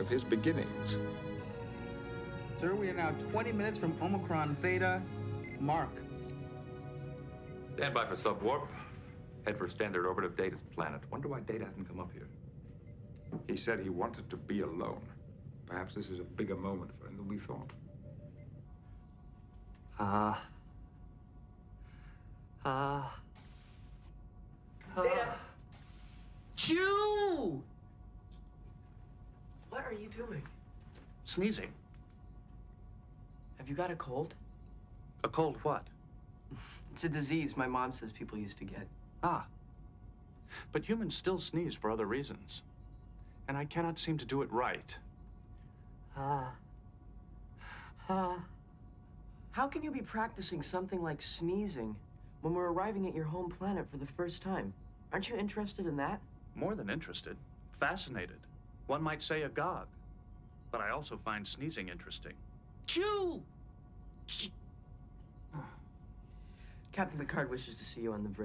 of his beginnings. Sir, we are now 20 minutes from Omicron Theta. Mark. Stand by for subwarp. Head for standard orbit of Data's planet. Wonder why Data hasn't come up here. He said he wanted to be alone. Perhaps this is a bigger moment for him than we thought. Data! Chew! What are you doing? Sneezing. Have you got a cold? A cold what? It's a disease my mom says people used to get. Ah. But humans still sneeze for other reasons. And I cannot seem to do it right. How can you be practicing something like sneezing when we're arriving at your home planet for the first time? Aren't you interested in that? More than interested. Fascinated. One might say agog. But I also find sneezing interesting. Chew! Captain Picard wishes to see you on the bridge.